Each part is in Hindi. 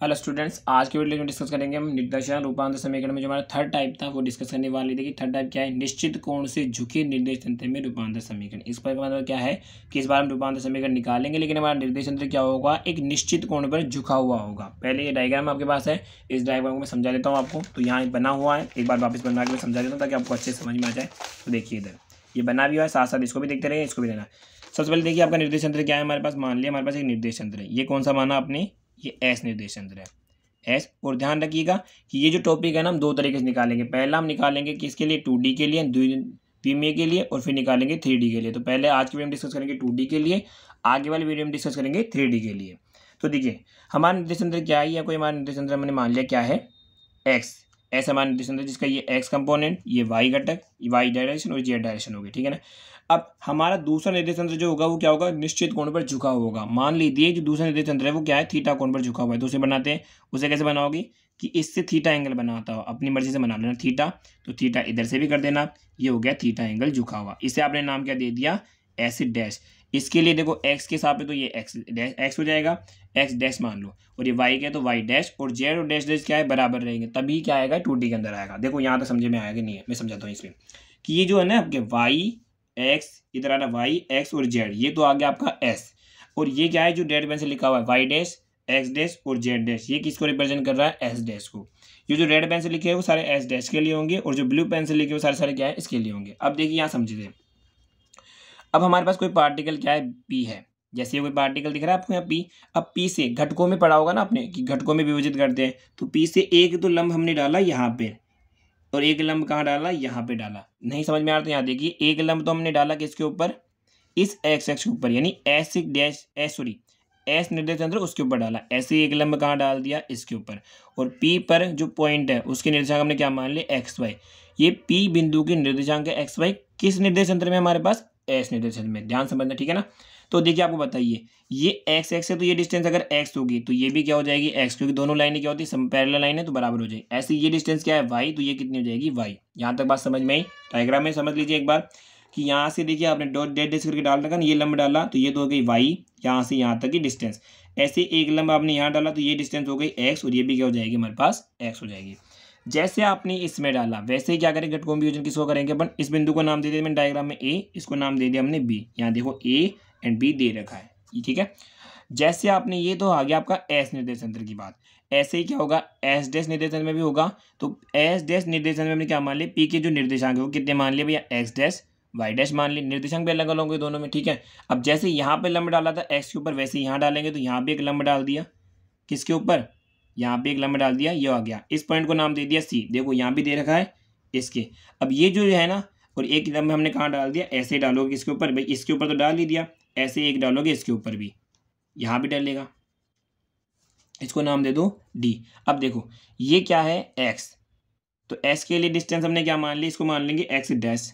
हेलो स्टूडेंट्स, आज के वीडियो में डिस्कस करेंगे हम निर्देशांक रूपांतर समीकरण में जो हमारा थर्ड टाइप था वो डिस्कस करने वाले। देखिए थर्ड टाइप क्या है, निश्चित कोण से झुके निर्देश तंत्र में रूपांतर समीकरण। इस पर मतलब क्या है कि इस बार हम रूपांतर समीकरण निकालेंगे, लेकिन हमारा निर्देश तंत्र क्या होगा, एक निश्चित कोण पर झुका हुआ होगा। पहले ये डायग्राम आपके पास है, इस डायग्राम को मैं समझा देता हूँ आपको। तो यहाँ बना हुआ है, एक बार वापस बनवा के मैं समझा देता हूँ ताकि आपको अच्छे से समझ में आ जाए। तो देखिए इधर ये बना भी हुआ है, साथ साथ इसको भी देखते रहिए, इसको भी देना। सबसे पहले देखिए आपका निर्देश तंत्र क्या है हमारे पास। मान लिया हमारे पास एक निर्देश तंत्र है, ये कौन सा माना आपने, ये एस निर्देश तंत्र है, एस। और ध्यान रखिएगा कि ये जो टॉपिक है ना हम दो तरीके से निकालेंगे। पहला हम निकालेंगे किसके लिए, 2D के लिए, द्विमीय के लिए, और फिर निकालेंगे 3D के लिए। तो पहले आज की वीडियो में डिस्कस करेंगे 2D के लिए, आगे वाली वीडियो में डिस्कस करेंगे 3D के लिए। तो देखिए हमारा निर्देश तंत्र क्या है, या कोई हमारा निर्देश तंत्र हमने मान लिया क्या है, एक्स। ऐसा हमारा निर्देश तंत्र जिसका ये एक्स कंपोनेंट, ये वाई घटक, वाई डायरेक्शन और जेड डायरेक्शन होगी, ठीक है ना। अब हमारा दूसरा निर्देश तंत्र जो होगा वो क्या होगा, निश्चित कोण पर झुका होगा। मान लीजिए जो दूसरा निर्देश तंत्र है वो क्या है, थीटा कोण पर झुका हुआ है। तो उसे बनाते हैं, उसे कैसे बनाओगे कि इससे थीटा एंगल बनाता हो, अपनी मर्जी से बना लेना थीटा। तो थीटा इधर से भी कर देना, ये हो गया थीटा एंगल झुका हुआ। इसे आपने नाम क्या दे दिया, एस डैश। इसके लिए देखो एक्स के साथ तो ये एक्स डैश एक्स हो जाएगा, एक्स डैश मान लो, और ये वाई क्या है तो वाई डैश, और जेड और डैश डैश क्या है बराबर रहेंगे, तभी क्या आएगा 2D के अंदर आएगा। देखो यहाँ तक समझे में आएगा नहीं है, मैं समझाता हूँ इसमें कि ये जो है ना आपके वाई एक्स, इधर आ रहा वाई एक्स और जेड, ये तो आ गया आपका एस। और ये क्या है जो रेड पेन से लिखा हुआ है, वाई डैश एक्स डैश और जेड डैश, ये किसको रिप्रेजेंट कर रहा है, एस डैश को। ये जो रेड पेन से लिखे हैं वो सारे एस डैश के लिए होंगे, और जो ब्लू पेन से लिखे वो सारे सारे क्या है, इसके लिए होंगे। अब देखिए यहाँ समझिए, अब हमारे पास कोई पार्टिकल क्या है, पी है। जैसे ये कोई पार्टिकल दिख रहा है आपको यहाँ पी। अब पी से घटकों में पढ़ा होगा ना आपने कि घटकों में विभाजित करते हैं। तो पी से एक तो लंब हमने डाला यहाँ पे, और एक लंब कहाँ डाला, यहाँ पे डाला। नहीं समझ में आ रहा तो यहाँ देखिए, एक लंब तो हमने डाला किसके ऊपर, इस एक्स एक्स के ऊपर, यानी S dash S sorry S निर्देश तंत्र उसके ऊपर डाला। ऐसे एक लंब कहाँ डाल दिया, इसके ऊपर। और पी पर जो पॉइंट है उसके निर्देशांक हमने क्या मान लिया, एक्स वाई। ये पी बिंदु के निर्देशांक है एक्स वाई, किस निर्देश तंत्र में, हमारे पास एस निर्देश तंत्र में। ध्यान समझना, ठीक है ना। तो देखिए आपको बताइए, ये एक्स एक्स है तो ये डिस्टेंस अगर एक्स होगी तो ये भी क्या हो जाएगी, एक्स, क्योंकि दोनों लाइनें क्या होती है, पैरेलल लाइन है तो बराबर हो जाएगी। ऐसे ये डिस्टेंस क्या है, वाई, तो ये कितनी हो जाएगी, वाई। यहाँ तक बात समझ में आई। डायग्राम में समझ लीजिए एक बार कि यहाँ से देखिए आपने डॉट डेट डैश करके डाल रखा ना, ये लंब डाला तो ये तो हो गई वाई, यहाँ से यहाँ तक की डिस्टेंस। ऐसे एक लंब आपने यहाँ डाला तो ये डिस्टेंस हो गई एक्स, और ये भी क्या हो जाएगी हमारे पास, एक्स हो जाएगी। जैसे आपने इसमें डाला वैसे ही क्या करें, घटकों में विभाजन किसको करेंगे अपन, इस बिंदु को नाम दे दिया मैंने डायग्राम में ए, इसको नाम दे दिया हमने बी। यहाँ देखो ए एंड बी दे रखा है, ठीक है। जैसे आपने, ये तो आ गया आपका एस निर्देश तंत्र की बात। ऐसे ही क्या होगा, एस डैश निर्देश तंत्र में भी होगा। तो एस डैश निर्देश तंत्र में हमने क्या मान लिया, पी के जो निर्देशांक है वो कितने मान लिए भैया, एक्स डैश वाई डैश मान लिए। निर्देशांक भी अलग अलग होंगे दोनों में, ठीक है। अब जैसे यहाँ पे लंब डाला था एक्स के ऊपर, वैसे यहाँ डालेंगे। तो यहाँ पे एक लंब डाल दिया, किसके ऊपर, यहाँ पे एक लंब डाल दिया, ये आ गया। इस पॉइंट को नाम दे दिया सी, देखो यहाँ भी दे रखा है इसके। अब ये जो है ना, और एक लंब हमने कहाँ डाल दिया, ऐसे डालोगे किसके ऊपर, भाई इसके ऊपर तो डाल ही दिया, ऐसे एक डालोगे इसके ऊपर भी, यहाँ भी डालेगा, इसको नाम दे दो डी। अब देखो ये क्या है, एक्स, तो एस के लिए डिस्टेंस हमने क्या मान ली, इसको मान लेंगे एक्स डैश।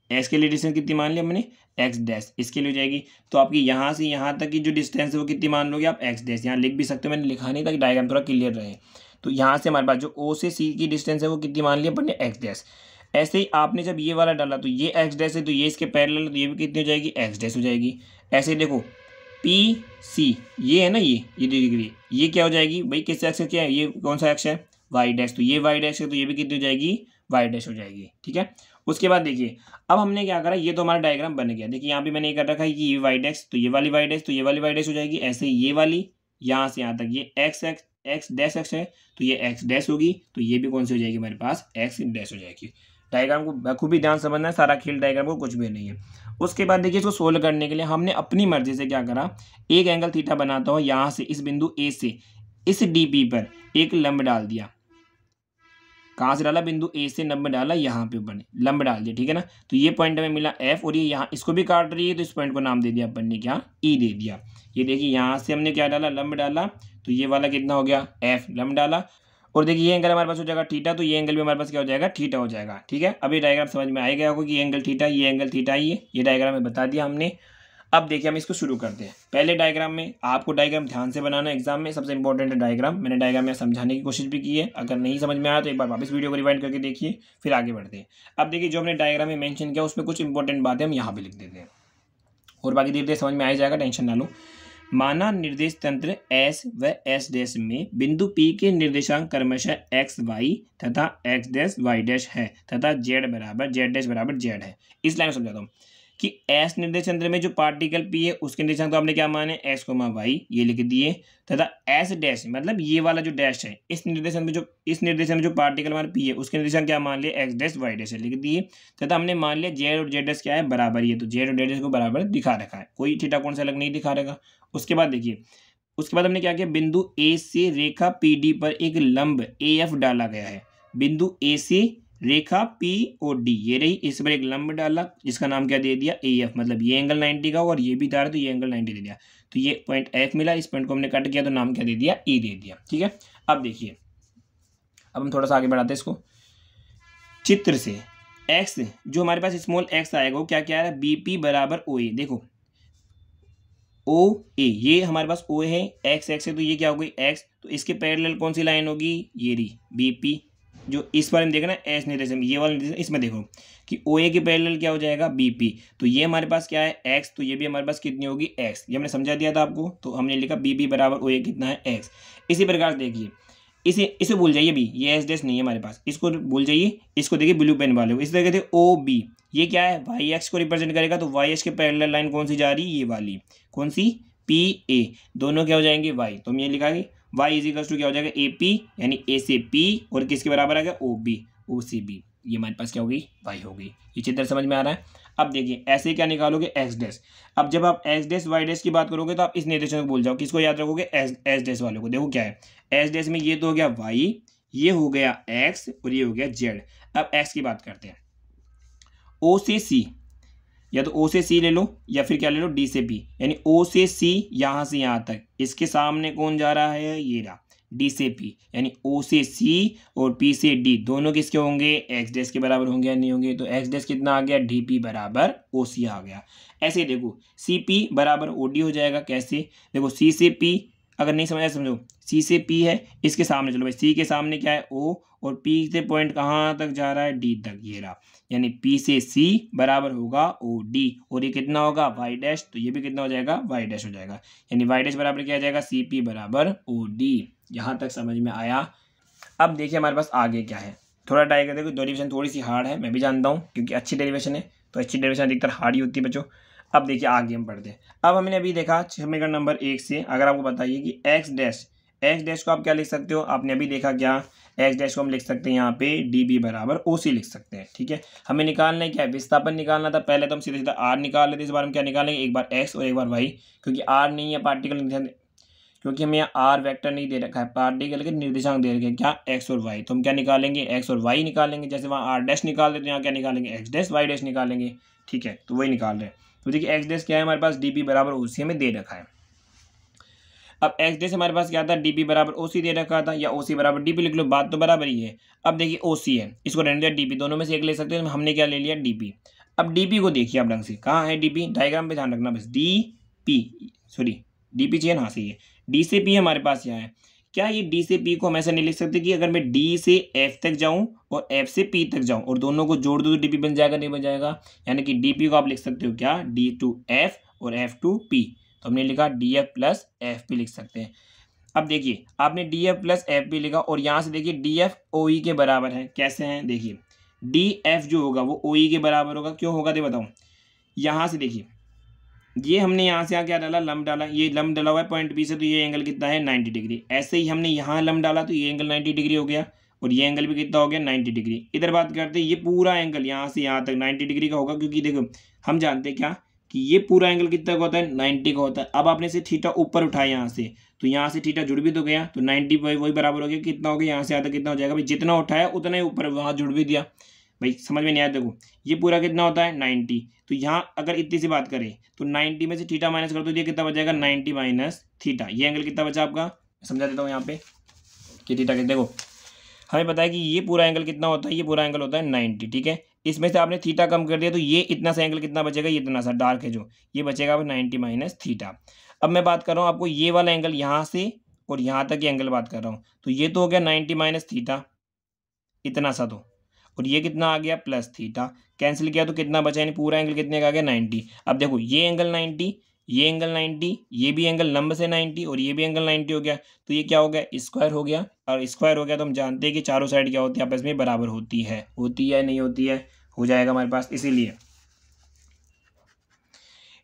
एस के लिए डिस्टेंस कितनी मान ली हमने, एक्स डैश, इसके लिए हो जाएगी। तो आपकी यहाँ से यहाँ तक की जो डिस्टेंस है वो कितनी मान लोगे आप, एक्स डैश। यहाँ लिख भी सकते हो, मैंने लिखा नहीं ताकि डायग्राम थोड़ा क्लियर रहे। तो यहाँ से हमारे पास जो ओ से सी की डिस्टेंस है वो कितनी मान ली अपन ने, एक्स डैश। ऐसे ही आपने जब ये वाला डाला तो ये एक्स डैश है, तो ये इसके पैरेलल है, तो ये भी कितनी हो जाएगी, एक्स डैश हो जाएगी। ऐसे देखो पी सी, ये है ना, ये डिग्री, ये क्या हो जाएगी भाई, किस एक्स क्या है, ये कौन सा एक्स है, वाई डैश। तो ये वाई डैश है, तो ये भी कितनी हो जाएगी, वाई डैश हो जाएगी, ठीक है। उसके बाद देखिए अब हमने क्या करा, ये तो हमारा डायग्राम बन गया। देखिए यहाँ पे मैंने ये कर रखा है कि ये वाई डैश, तो ये वाली वाई डैश, तो ये वाली वाई डैश हो जाएगी। ऐसे ही ये वाली यहाँ से यहाँ तक ये x x x dash x है, तो ये एक्स डैश होगी, तो ये भी कौन सी हो जाएगी हमारे पास, एक्स डैश हो जाएगी। डायग्राम को बखूबी ध्यान समझना है, सारा खेल डायग्राम को, कुछ भी नहीं है। उसके बाद देखिए इसको सोल्व करने के लिए हमने अपनी मर्जी से क्या करा, एक एंगल थीटा बनाता हूँ, यहाँ से इस बिंदु ए से इस डी पी पर एक लंब डाल दिया। कहाँ से डाला, बिंदु ए से लंब डाला, यहाँ पे ऊपर लंब डाल दिया, ठीक है ना। तो ये पॉइंट हमें मिला एफ, और ये यहाँ इसको भी काट रही है, तो इस पॉइंट को नाम दे दिया अपन ने क्या, ई दे दिया। ये देखिए यहाँ से हमने क्या डाला, लंब डाला, तो ये वाला कितना हो गया, एफ, लंब डाला। और देखिए ये एंगल हमारे पास हो जाएगा थीटा, तो ये एंगल भी हमारे पास क्या हो जाएगा, थीटा हो जाएगा, ठीक है। अभी डायग्राम समझ में आ गया होगा कि ये एंगल थीटा, ये एंगल थीटा ही है, ये डायग्राम में बता दिया हमने। अब देखिए हम इसको शुरू करते हैं। पहले डायग्राम में आपको डायग्राम ध्यान से बनाना, एग्जाम में सबसे इंपॉर्टेंट है डायग्राम। मैंने डायग्राम में समझाने की कोशिश भी की है, अगर नहीं समझ में आया तो एक बार वापस वीडियो को रिवाइंड करके देखिए, फिर आगे बढ़ते हैं। अब देखिए जो हमने डायग्राम में मेंशन किया उसमें कुछ इंपॉर्टेंट बातें हम यहाँ पे लिख देते हैं, और बाकी धीरे धीरे समझ में आ जाएगा, टेंशन ना लो। माना निर्देश तंत्र एस व एस डैश में बिंदु पी के निर्देशांक क्रमशः एक्स वाई तथा एक्स डैश वाई डैश है तथा जेड बराबर जेड डैश बराबर जेड है। इस लाइन में समझाता हूँ कि एस निर्देश तंत्र में जो पार्टिकल पी है उसके निर्देशांक तो आपने क्या माने एक्स कोमा वाई ये लिख दिए तथा एस डैश मतलब ये वाला जो डैश है इस निर्देशन में जो पार्टिकल मान पी है उसके निर्देशांक क्या मान लिया एक्स डैश वाई डैश लिख दिए तथा हमने मान लिया जेड और जेड डैश क्या है बराबर ही है, तो जेड और जेड डैश को बराबर दिखा रखा है, कोई थीटा कोण से अलग नहीं दिखा रखा। उसके बाद देखिए उसके बाद हमने क्या किया, बिंदु ए से रेखा पी डी पर एक लंब ए एफ डाला गया है। बिंदु ए से रेखा पी और डी ये रही, इस पर एक लंब डाला जिसका नाम क्या दे दिया ए एफ, मतलब ये एंगल 90 का होगा और ये भी था तो ये एंगल 90 दे दिया, तो ये पॉइंट एफ मिला, इस पॉइंट को हमने कट किया तो नाम क्या दे दिया ई दे दिया। ठीक है, अब देखिए अब हम थोड़ा सा आगे बढ़ाते हैं इसको चित्र से। एक्स जो हमारे पास स्मॉल एक्स आएगा वो क्या क्या आ रहा है बी पी बराबर ओ ए, देखो ओ ए ये हमारे पास ओ है, एक्स एक्स है तो ये क्या हो गई एक्स, तो इसके पैरेलल कौन सी लाइन होगी ये रही बी पी, जो इस बारे में देखना एस निर्देशन ये वाला निर्देशन, इसमें देखो कि ओ ए के पैरेलल क्या हो जाएगा बी पी, तो ये हमारे पास क्या है एक्स, तो ये भी हमारे पास कितनी होगी एक्स, ये हमने समझा दिया था आपको, तो हमने लिखा बी पी बराबर ओ ए कितना है एक्स। इसी प्रकार देखिए इसे भूल जाइए, भी ये एस डैश नहीं है हमारे पास, इसको भूल जाइए, इसको देखिए ब्लू पेन वाले को, इस तरह कहते ओ बी, ये क्या है वाई एक्स को रिप्रेजेंट करेगा, तो वाई एक्स के पैरेलल लाइन कौन सी जा रही है ये वाली, कौन सी पी ए, दोनों क्या हो जाएंगे वाई, तो हम ये लिखाएंगे वाई इज इक्वल टू क्या हो जाएगा ए पी, यानी ए से पी और किसके बराबर आ गया ओ बी, ओ से बी, ये हमारे पास क्या होगी वाई होगी। ये चित्र समझ में आ रहा है। अब देखिए ऐसे क्या निकालोगे एक्स डैश, अब जब आप एक्स डैश वाई डैश की बात करोगे तो आप इस निर्देशन को भूल जाओ, किसको याद रखोगे एस डैश वाले को। देखो क्या है एस डैश में ये तो हो गया वाई, ये हो गया एक्स और ये हो गया जेड। अब एक्स की बात करते हैं, ओ से सी, या तो ओ से सी ले लो या फिर क्या ले लो डी से पी, यानी ओ से सी यहाँ से यहाँ तक, इसके सामने कौन जा रहा है ये रहा डी से पी, यानी ओ से सी और पी से डी दोनों किसके होंगे एक्स डैश के बराबर होंगे या नहीं होंगे, तो एक्स डैश कितना आ गया डी पी बराबर ओ सी आ गया। ऐसे देखो सी पी बराबर ओ डी हो जाएगा, कैसे देखो सी से पी, अगर नहीं समझा समझो सी से पी है, इसके सामने चलो भाई सी के सामने क्या है ओ और पी से पॉइंट कहाँ तक जा रहा है डी तक, ये रहा, यानी पी से सी बराबर होगा ओ डी और ये कितना होगा वाई डैश, तो ये भी कितना हो जाएगा वाई डैश हो जाएगा, यानी वाई डैश बराबर क्या आ जाएगा सी पी बराबर ओ डी। यहाँ तक समझ में आया। अब देखिए हमारे पास आगे क्या है, थोड़ा ट्राई करते हैं, डेरिवेशन थोड़ी सी हार्ड है मैं भी जानता हूँ क्योंकि अच्छी डेरिवेशन है, तो अच्छी डेरिवेशन अधिकतर हार्ड ही होती है बच्चों। अब देखिए आगे हम बढ़ते हैं। अब हमने अभी देखा समीकरण नंबर 1 से, अगर आपको बताइए कि एक्स डैश को आप क्या लिख सकते हो, आपने अभी देखा क्या एक्स डैश को हम लिख सकते हैं यहाँ पे डी बी बराबर ओ सी लिख सकते हैं। ठीक है, हमें निकालना है क्या है विस्थापन निकालना था, पहले तो हम सीधा सीधा आर निकाल लेते, इस बार हम क्या निकालेंगे एक बार एक्स और एक बार वाई, क्योंकि आर नहीं है पार्टिकल, क्योंकि हमें यहाँ आर वेक्टर नहीं दे रखा है, पार्टिकल के निर्देशांक दे रखे हैं क्या एक्स और वाई, तो हम क्या निकालेंगे एक्स और वाई निकालेंगे, जैसे वहाँ आर डैश निकाल देते हैं यहाँ क्या निकालेंगे एक्स डैश वाई डैश निकालेंगे। ठीक है, तो वही निकाल रहे हैं, तो देखिए एक्स डैश क्या है हमारे पास डी पी बराबर ओ सी हमें दे रखा है। अब एक्स डैश हमारे पास क्या था डी पी बराबर ओ सी दे रखा था, या ओ सी बराबर डी पी लिख लो, बात तो बराबर ही है। अब देखिए ओ सी है, इसको रहने दिया डी पी, दोनों में से एक ले सकते हैं, हमने क्या ले लिया डी पी। अब डी पी को देखिए आप ढंग से, कहाँ है डी पी, डायग्राम पे ध्यान रखना बस, D P sorry D P चाहिए ना, सही है डी से पी हमारे पास यहाँ है। क्या ये डी से पी को हम ऐसा नहीं लिख सकते कि अगर मैं डी से एफ तक जाऊँ और एफ से पी तक जाऊँ और दोनों को जोड़ दो तो डी पी बन जाएगा, नहीं बन जाएगा, यानी कि डी पी को आप लिख सकते हो क्या डी टू एफ और एफ टू पी, तो हमने लिखा D F plus F P लिख सकते हैं। अब देखिए आपने D F plus F P लिखा और यहाँ से देखिए डी एफ ओ ई के बराबर है, कैसे हैं देखिए डी एफ जो होगा वो ओ ई के बराबर होगा, क्यों होगा दे बताऊँ, यहाँ से देखिए ये हमने यहाँ से क्या डाला लंब डाला, ये लंब डाला हुआ है पॉइंट बी से, तो ये एंगल कितना है 90 डिग्री, ऐसे ही हमने यहाँ लंब डाला तो ये एंगल 90 डिग्री हो गया और ये एंगल भी कितना हो गया 90 डिग्री। इधर बात करते हैं ये पूरा एंगल यहाँ से यहाँ तक 90 डिग्री का होगा, क्योंकि देखो हम जानते हैं क्या कि ये पूरा एंगल कितना का होता है 90 का होता है। अब आपने से थीटा ऊपर उठाया यहाँ से, तो यहाँ से थीटा जुड़ भी तो गया, तो 90 वही बराबर हो गया कितना हो गया यहाँ से यहाँ तक कितना हो जाएगा भाई, जितना उठाया उतना ही ऊपर वहाँ जुड़ भी दिया भाई, समझ में नहीं आया। देखो ये पूरा कितना होता है 90, तो यहाँ अगर इतनी सी बात करें तो 90 में से थीटा माइनस कर दो, ये कितना बचेगा 90 माइनस थीटा, ये एंगल कितना बचा आपका, समझा देता हूँ यहाँ पे कि थीटा कितना, देखो हमें पता है कि ये पूरा एंगल कितना होता है, ये पूरा एंगल होता है 90। ठीक है, इसमें से आपने थीटा कम कर दिया तो ये इतना सा एंगल कितना बचेगा, ये इतना सा डार्क है जो ये बचेगा 90 माइनस थीटा। अब मैं बात कर रहा हूँ आपको ये वाला एंगल यहाँ से और यहाँ तक ये एंगल बात कर रहा हूँ, तो ये तो हो गया 90 माइनस थीटा इतना सा, तो और ये कितना आ गया प्लस थीटा, कैंसिल किया तो कितना बचा, यानी पूरा एंगल कितने का आ गया 90। अब देखो ये एंगल 90, ये एंगल 90, ये भी एंगल लंब से 90 और ये भी एंगल 90 हो गया, तो ये क्या हो गया, स्क्वायर हो गया। और स्क्वायर हो गया तो हम जानते हैं कि चारों साइड क्या होती है, आपस में बराबर होती है या नहीं होती है, हो जाएगा हमारे पास। इसीलिए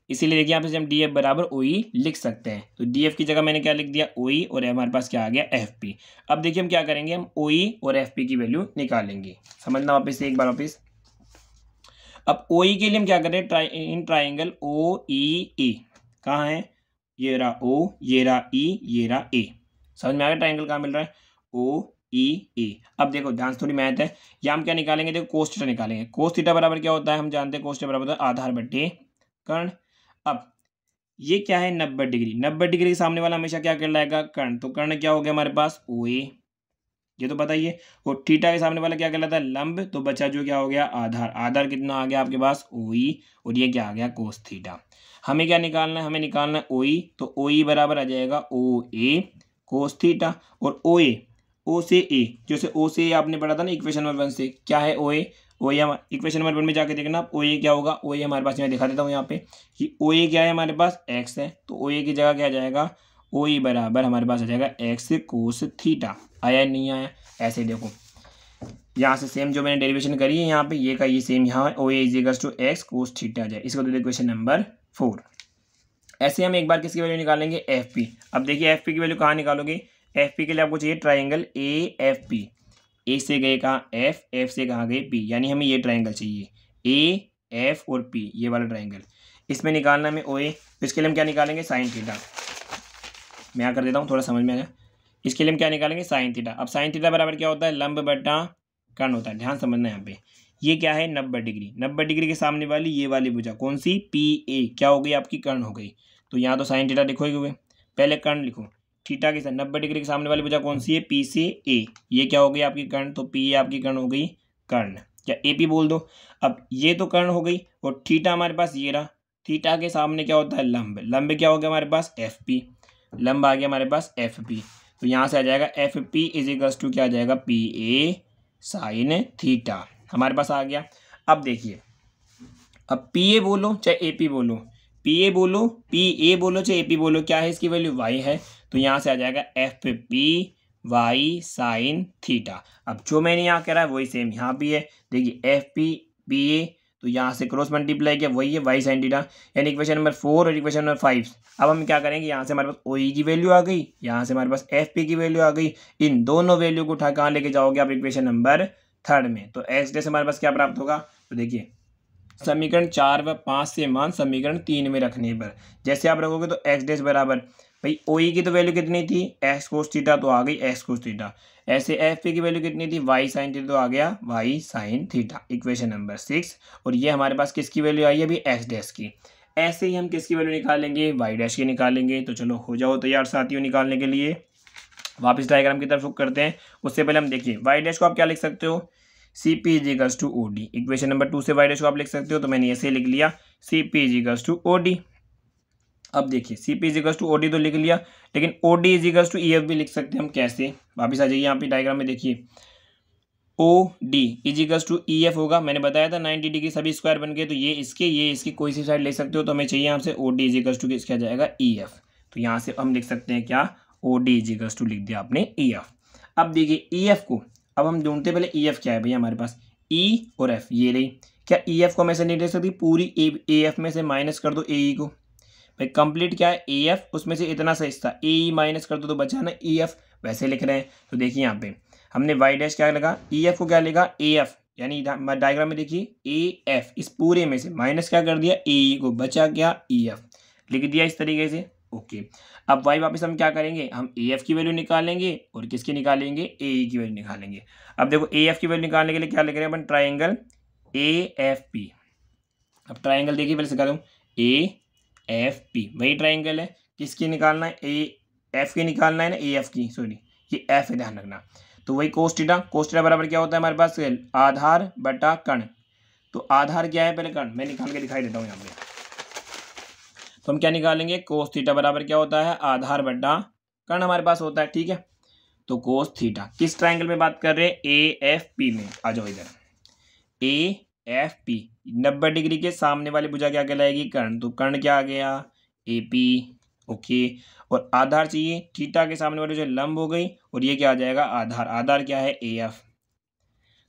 देखिए यहाँ पे हम डी एफ बराबर ओ ई लिख सकते हैं। तो डी एफ की जगह मैंने क्या लिख दिया, ओ ई, और हमारे पास क्या आ गया, एफ पी। अब देखिए हम क्या करेंगे, हम ओ ई और एफ पी की वैल्यू निकालेंगे। समझना वापस से एक बार वापस। अब ओ ई के लिए हम क्या करें, इन ट्राइंगल ओ ई ए, कहाँ है, ये रहा ओ, ये रहा ई, ये रहा ए। समझ में आ गया ट्राइंगल कहाँ मिल रहा है, ओ ई ए। अब देखो ध्यान से, थोड़ी मैथ है, यहाँ हम क्या निकालेंगे, देखो कोस थीटा निकालेंगे। कोस थीटा बराबर क्या होता है, हम जानते हैं कोस थीटा बराबर होता है आधार बट्टे कर्ण। अब ये क्या है, 90 डिग्री। 90 डिग्री के सामने वाला हमेशा क्या कहलाएगा, कर्ण। तो कर्ण क्या हो गया हमारे पास, ओ ए, ये तो बताइए। और थीटा के सामने वाला क्या कहलाता है, लंब। तो बचा जो क्या हो गया, आधार। आधार कितना आ गया आपके पास, ओ ई, और ये क्या आ गया, कोस थीटा। हमें क्या निकालना है, हमें निकालना है ओ ई। तो ओ ई बराबर आ जाएगा ओ ए कोस थीटा। और ओ ए, ओ से ए, जैसे ओ से ए आपने पढ़ा था ना इक्वेशन नंबर 1 से, क्या है ओ ए। ओ ए इक्वेशन नंबर 1 में जाके देखना आप, ओ ए क्या होगा, ओ ए हमारे पास, मैं दिखा देता हूँ यहाँ पे कि ओ ए क्या है हमारे पास, एक्स है। तो ओ ए की जगह क्या आ जाएगा, ओ ई बराबर हमारे पास आ जाएगा एक्स कोस थीटा। आया नहीं आया, ऐसे देखो यहाँ से सेम जो मैंने डेरिवेशन करी है यहाँ पे, ये का ये सेम यहाँ O A equals to X cos theta आ जाए। इसको दे दो क्वेश्चन नंबर 4। ऐसे हम एक बार किसकी वैल्यू निकालेंगे, एफ पी। अब देखिए एफ पी की वैल्यू कहाँ निकालोगे, एफ पी के लिए आपको चाहिए ट्राइंगल ए एफ पी। ए से गए कहाँ, एफ, एफ से कहाँ गए पी, यानी हमें ये ट्राइंगल चाहिए, ए एफ और पी, ये वाला ट्राइंगल। इसमें निकालना हमें ओ ए। तो इसके लिए हम क्या निकालेंगे, साइन थीटा। मैं यहाँ कर देता हूँ, थोड़ा समझ में आया। इसके लिए हम क्या निकालेंगे, साइन थीटा। अब साइन थीटा बराबर क्या होता है, लंब बटा कर्ण होता है। ध्यान समझना यहाँ पे, ये क्या है, 90 डिग्री। 90 डिग्री के सामने वाली ये वाली भुजा कौन सी, पी ए, क्या हो गई आपकी, कर्ण हो गई। तो यहाँ तो साइन थीटा लिखोगे हुए, पहले कर्ण लिखो। थीटा के साथ 90 डिग्री के सामने वाली भुजा कौन सी है, पी से ए, ये क्या हो गई आपकी कर्ण। तो पी ए आपकी कर्ण हो गई कर्ण, क्या ए पी बोल दो। अब ये तो कर्ण हो गई, और थीटा हमारे पास ये रहा। थीटा के सामने क्या होता है, लंब। लंब क्या हो गया हमारे पास, एफ पी। लंब आ गया हमारे पास एफ पी। तो यहाँ से आ जाएगा F P is equals to क्या आ जाएगा, पी ए साइन थीटा हमारे पास आ गया। अब देखिए, अब पी ए बोलो चाहे ए पी बोलो, पी ए बोलो, पी ए बोलो चाहे ए पी बोलो, क्या है इसकी वैल्यू, वाई है। तो यहाँ से आ जाएगा F P Y sine theta. अब जो मैंने यहाँ करा है वही सेम यहाँ भी है। देखिए एफ पी ए, तो यहाँ से क्रॉस मल्टीप्लाई किया, वही है वाई साइन थीटा, यानी इक्वेशन नंबर 4 और इक्वेशन नंबर 5। अब हम क्या करेंगे, यहाँ से हमारे पास ओ ई की वैल्यू आ गई, यहाँ से हमारे पास एफ पी की वैल्यू आ गई। इन दोनों वैल्यू को उठा कहाँ लेके जाओगे आप, इक्वेशन नंबर 3 में। तो एक्स डे से हमारे पास क्या प्राप्त होगा, तो देखिए समीकरण 4 व 5 से मान समीकरण 3 में रखने पर जैसे आप रखोगे, तो एक्स डे बराबर, भाई ओ ई की तो वैल्यू कितनी थी, एक्स कोस थीटा, तो आ गई एक्स कोस थीटा। ऐसे एफ पी की वैल्यू कितनी थी, वाई साइन थीटा, तो आ गया Y sine theta, equation number 6। और ये हमारे पास किसकी वैल्यू आई है अभी, एक्स डैश की। ऐसे ही हम किसकी वैल्यू निकालेंगे, वाई डैश की निकालेंगे। तो चलो हो जाओ तैयार साथियों निकालने के लिए। वापस डायग्राम की तरफ रुख करते हैं। उससे पहले हम देखिए वाई डैश को आप क्या लिख सकते हो, C P equals to O D. Equation number 2 से वाई डैश को आप लिख सकते हो, तो मैंने ऐसे लिख लिया, C P equals to O D. अब देखिए C P equals to O D तो लिख लिया, लेकिन O D equals to E F भी लिख सकते हैं हम। कैसे, वापस आ जाइए यहाँ पे डायग्राम में देखिए, O D equals to E F होगा। मैंने बताया था 90 डिग्री सभी स्क्वायर बन गए, तो ये इसकी कोई सी साइड ले सकते हो। तो हमें चाहिए आपसे ओ डी इजिकल्स टू क्या जाएगा, ई एफ। तो यहाँ से हम लिख सकते हैं क्या, ओ डी इजिकल्स टू लिख दिया आपने ई एफ। अब देखिए ई एफ को अब हम ढूंढते, पहले ई एफ क्या है भैया हमारे पास, ई और एफ ये रही। क्या ई एफ को हम ऐसे नहीं ले सकती, पूरी ए एफ में से माइनस कर दो ए ई को। भाई कंप्लीट क्या है, ए एफ, उसमें से इतना सा हिस्सा ए ई माइनस कर दो तो बचा ना ई एफ, वैसे लिख रहे हैं। तो देखिए यहाँ पे हमने वाई डैश क्या लगा, ई एफ को क्या लेगा, ए एफ, यानी डायग्राम में देखिए ए एफ, इस पूरे में से माइनस क्या कर दिया, ए ई को, बचा क्या ई एफ, लिख दिया इस तरीके से। ओके, अब वाई वापस हम क्या करेंगे, हम ए एफ की वैल्यू निकालेंगे और किसकी निकालेंगे, ए ई की वैल्यू निकालेंगे। अब देखो ए एफ की वैल्यू निकालने के लिए क्या लिख रहे हैं अपन, ट्राइंगल ए एफ पी। अब ट्राइंगल देखिए पहले सिखा दूँ, ए एफ पी वही ट्राइंगल है, किसकी निकालना है, ए एफ की निकालना है ना, ए एफ की, सॉरी ये एफ है, ध्यान रखना। तो वही कोस थीटा, कोस थीटा बराबर क्या होता है हमारे पास, आधार बटा कर्ण। तो आधार क्या है, पहले कर्ण मैं निकाल के दिखाई देता हूँ यहाँ पे। तो हम क्या निकालेंगे, कोस थीटा बराबर क्या होता है, आधार बटा कर्ण हमारे पास होता है, ठीक है। तो कोस थीटा किस ट्राइंगल में बात कर रहे हैं, ए एफ पी में। आ जाओ इधर, ए एफ पी 90 डिग्री के सामने वाली भुजा क्या कहलाएगी, कर्ण। तो कर्ण क्या आ गया, AP, ओके। और आधार चाहिए, थीटा के सामने वाले जो लंब हो गई, और ये क्या आ जाएगा आधार, आधार क्या है AF,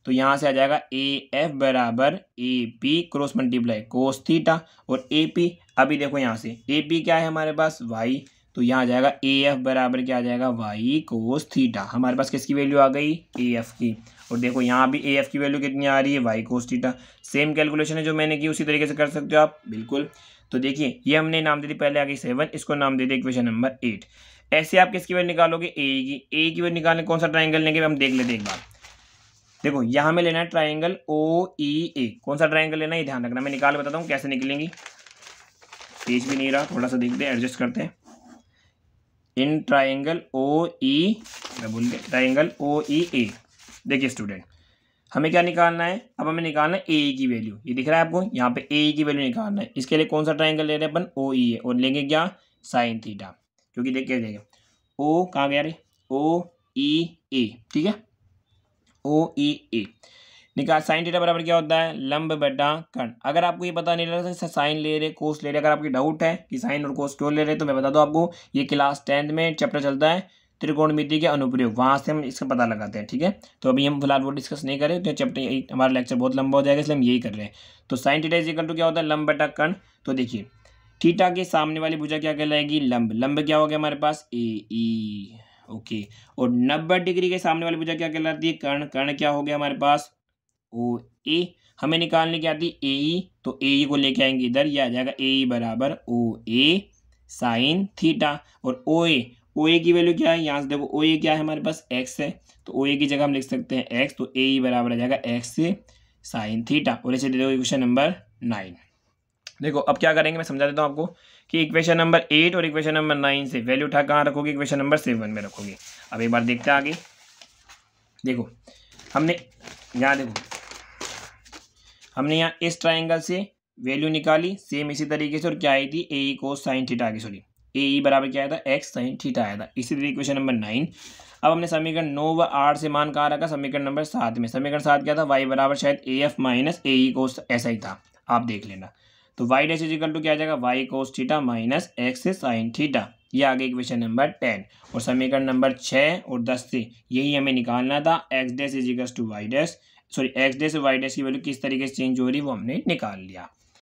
तो यहाँ से आ जाएगा AF बराबर AP cross multiply cos theta, और AP अभी देखो यहाँ से AP क्या है हमारे पास Y, तो यहाँ आ जाएगा AF बराबर क्या आ जाएगा Y कोस थीटा। हमारे पास किसकी वैल्यू आ गई AF की, और देखो यहाँ भी AF की वैल्यू कितनी आ रही है Y cos theta. Same calculation है जो मैंने की उसी तरीके से कर सकते हो आप, बिल्कुल। तो देखिए ये हमने नाम दे दी पहले आ गई 7, इसको नाम दे दिया इक्वेशन नंबर 8। ऐसे आप किसकी वैल्यू निकालोगे ए की वैल्यू निकालने कौन सा ट्राइंगल लेंगे हम देख लेते एक बार। देखो यहाँ में लेना है ट्राइंगल OEA, कौन सा ट्राइंगल लेना है ये ध्यान रखना, मैं निकाल बताता हूँ कैसे निकलेंगी। पेज भी नहीं रहा, थोड़ा सा देखते हैं, एडजस्ट करते हैं। इन ट्राइंगल ट्राइंगल OEA, देखिए स्टूडेंट हमें क्या निकालना है, अब हमें निकालना है AE की वैल्यू, ये दिख रहा है आपको, यहाँ पे AE की वैल्यू निकालना है। इसके लिए कौन सा ट्राइंगल ले रहे हैं अपन OEA, और लेंगे क्या साइन थीटा, क्योंकि देखिए O कहाँ गया रे OEA, ठीक है OEA निकाल। साइन थीटा बराबर क्या होता है लंब बटा कर्ण। अगर आपको ये पता नहीं लग रहा साइन ले रहे कोस ले रहे, अगर आपकी डाउट है कि साइन और कोस क्यों ले रहे, तो मैं बता दूं आपको, ये क्लास 10th में चैप्टर चलता है त्रिकोणमिति के अनुप्रयोग, वहाँ से हम इसका पता लगाते हैं, ठीक है। तो अभी हम फिलहाल वो डिस्कस नहीं करें, तो चैप्टर हमारा लेक्चर बहुत लंबा हो जाएगा, इसलिए हम यही कर रहे हैं। तो sine theta is equal to क्या होता है लंब बटा कर्ण। तो देखिए थीटा के सामने वाली भुजा क्या कहलाएगी लंब, लंब क्या हो गया हमारे पास AE, ओके। और 90 डिग्री के सामने वाली भुजा क्या कहलाती है कर्ण, कर्ण क्या हो गया हमारे पास OA। हमें निकालने की आती है AE, तो AE को लेके आएंगे इधर, ये आ जाएगा AE बराबर OA साइन थीटा। और OA की वैल्यू क्या है, यहाँ से देखो OA क्या है हमारे पास X है, तो OA की जगह हम लिख सकते हैं X, तो AE बराबर आ जाएगा X साइन थीटा। और इसे दे दो इक्वेशन नंबर 9। देखो अब क्या करेंगे मैं समझा देता हूँ आपको कि इक्वेशन नंबर 8 और इक्वेशन नंबर 9 से वैल्यू उठा कहाँ रखोगे इक्वेशन नंबर 7 में रखोगे। अब एक बार देखते हैं आगे। देखो हमने यहाँ इस ट्राइंगल से वैल्यू निकाली सेम इसी तरीके से, और क्या आई थी AE कोस साइन थीटा आ गई, सॉरी AE बराबर क्या आया था X साइन थीटा आया था। इसी तरीके इक्वेशन नंबर 9। अब हमने समीकरण 9 व 8 से मान कहाँ रखा समीकरण नंबर 7 में। समीकरण 7 क्या था Y बराबर शायद AF माइनस AE कोस, ऐसा ही था, आप देख लेना। तो Y dash is equal to क्या आ जाएगा Y cos theta minus X sine theta, ये आ गया इक्वेशन नंबर 10। और समीकरण नंबर 6 और 10 से यही हमें निकालना था X dash is equal to Y dash, sorry X dash और Y डैश की वैल्यू किस तरीके से चेंज हो रही है वो हमने निकाल लिया।